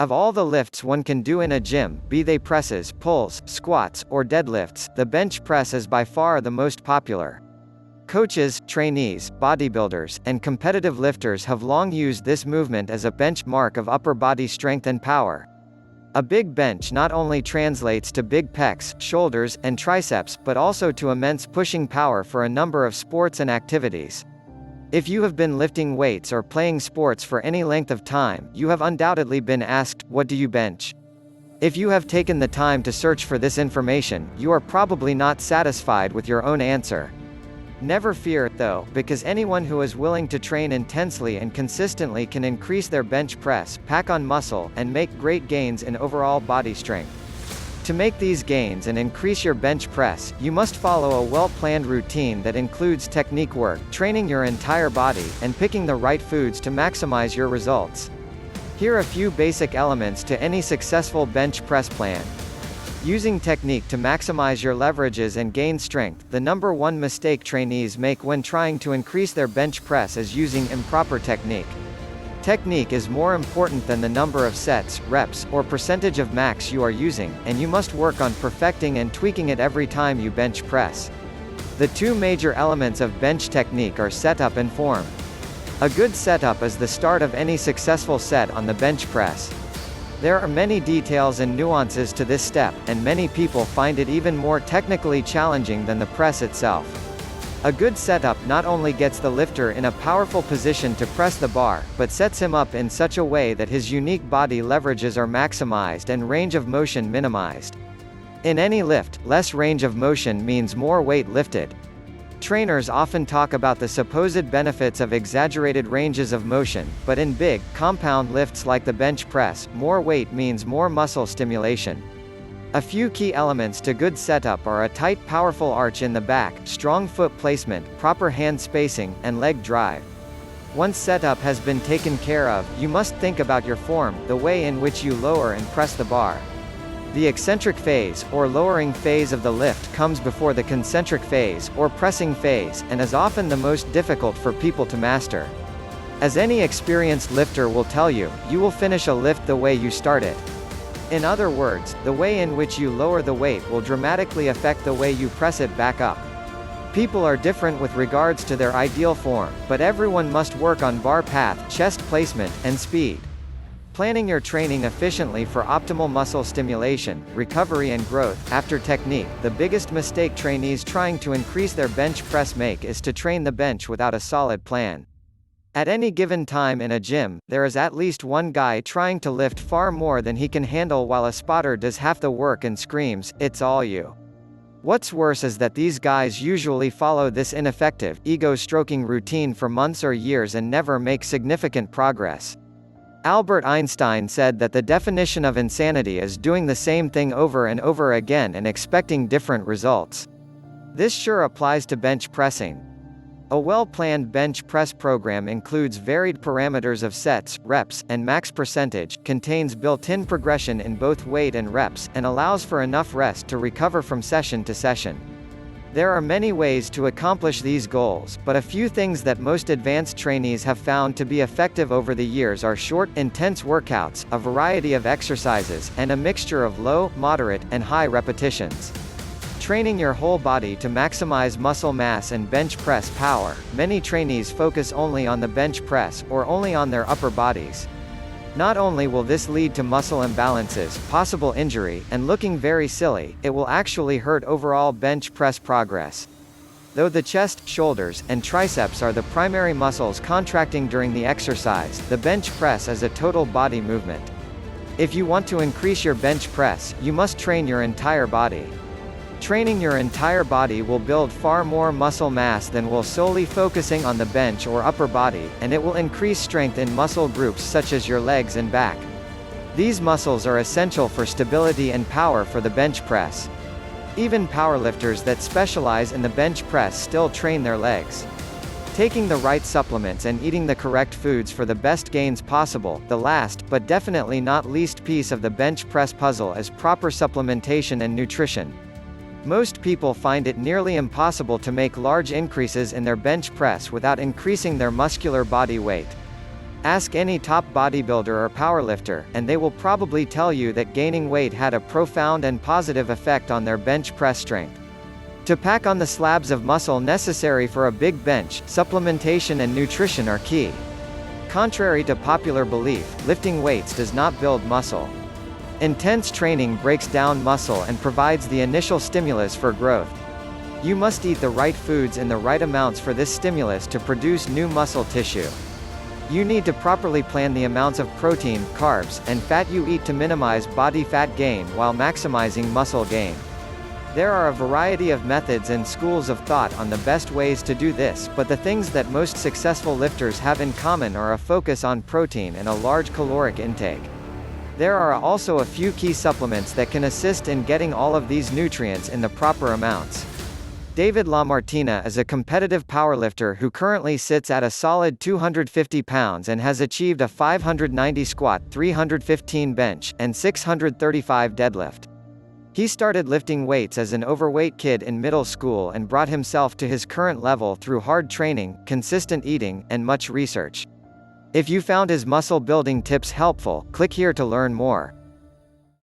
Of all the lifts one can do in a gym, be they presses, pulls, squats, or deadlifts, the bench press is by far the most popular. Coaches, trainees, bodybuilders, and competitive lifters have long used this movement as a benchmark of upper body strength and power. A big bench not only translates to big pecs, shoulders, and triceps, but also to immense pushing power for a number of sports and activities. If you have been lifting weights or playing sports for any length of time, you have undoubtedly been asked, "What do you bench?" If you have taken the time to search for this information, you are probably not satisfied with your own answer. Never fear, though, because anyone who is willing to train intensely and consistently can increase their bench press, pack on muscle, and make great gains in overall body strength. To make these gains and increase your bench press, you must follow a well-planned routine that includes technique work, training your entire body, and picking the right foods to maximize your results. Here are a few basic elements to any successful bench press plan. Using technique to maximize your leverages and gain strength. The number one mistake trainees make when trying to increase their bench press is using improper technique. Technique is more important than the number of sets, reps, or percentage of max you are using, and you must work on perfecting and tweaking it every time you bench press. The two major elements of bench technique are setup and form. A good setup is the start of any successful set on the bench press. There are many details and nuances to this step, and many people find it even more technically challenging than the press itself. A good setup not only gets the lifter in a powerful position to press the bar, but sets him up in such a way that his unique body leverages are maximized and range of motion minimized. In any lift, less range of motion means more weight lifted. Trainers often talk about the supposed benefits of exaggerated ranges of motion, but in big, compound lifts like the bench press, more weight means more muscle stimulation. A few key elements to good setup are a tight powerful arch in the back, strong foot placement, proper hand spacing, and leg drive. Once setup has been taken care of, you must think about your form, the way in which you lower and press the bar. The eccentric phase, or lowering phase of the lift comes before the concentric phase, or pressing phase, and is often the most difficult for people to master. As any experienced lifter will tell you, you will finish a lift the way you start it. In other words, the way in which you lower the weight will dramatically affect the way you press it back up. People are different with regards to their ideal form, but everyone must work on bar path, chest placement, and speed. Planning your training efficiently for optimal muscle stimulation, recovery and growth. After technique, the biggest mistake trainees trying to increase their bench press make is to train the bench without a solid plan. At any given time in a gym, there is at least one guy trying to lift far more than he can handle while a spotter does half the work and screams, "It's all you." What's worse is that these guys usually follow this ineffective, ego-stroking routine for months or years and never make significant progress. Albert Einstein said that the definition of insanity is doing the same thing over and over again and expecting different results. This sure applies to bench pressing. A well-planned bench press program includes varied parameters of sets, reps, and max percentage, contains built-in progression in both weight and reps, and allows for enough rest to recover from session to session. There are many ways to accomplish these goals, but a few things that most advanced trainees have found to be effective over the years are short, intense workouts, a variety of exercises, and a mixture of low, moderate, and high repetitions. Training your whole body to maximize muscle mass and bench press power. Many trainees focus only on the bench press, or only on their upper bodies. Not only will this lead to muscle imbalances, possible injury, and looking very silly, it will actually hurt overall bench press progress. Though the chest, shoulders, and triceps are the primary muscles contracting during the exercise, the bench press is a total body movement. If you want to increase your bench press, you must train your entire body. Training your entire body will build far more muscle mass than will solely focusing on the bench or upper body, and it will increase strength in muscle groups such as your legs and back. These muscles are essential for stability and power for the bench press. Even powerlifters that specialize in the bench press still train their legs. Taking the right supplements and eating the correct foods for the best gains possible. The last, but definitely not least piece of the bench press puzzle is proper supplementation and nutrition. Most people find it nearly impossible to make large increases in their bench press without increasing their muscular body weight. Ask any top bodybuilder or powerlifter, and they will probably tell you that gaining weight had a profound and positive effect on their bench press strength. To pack on the slabs of muscle necessary for a big bench, supplementation and nutrition are key. Contrary to popular belief, lifting weights does not build muscle. Intense training breaks down muscle and provides the initial stimulus for growth. You must eat the right foods in the right amounts for this stimulus to produce new muscle tissue. You need to properly plan the amounts of protein, carbs, and fat you eat to minimize body fat gain while maximizing muscle gain. There are a variety of methods and schools of thought on the best ways to do this, but the things that most successful lifters have in common are a focus on protein and a large caloric intake. There are also a few key supplements that can assist in getting all of these nutrients in the proper amounts. David LaMartina is a competitive powerlifter who currently sits at a solid 250 pounds and has achieved a 590 squat, 315 bench, and 635 deadlift. He started lifting weights as an overweight kid in middle school and brought himself to his current level through hard training, consistent eating, and much research. If you found his muscle building tips helpful, click here to learn more.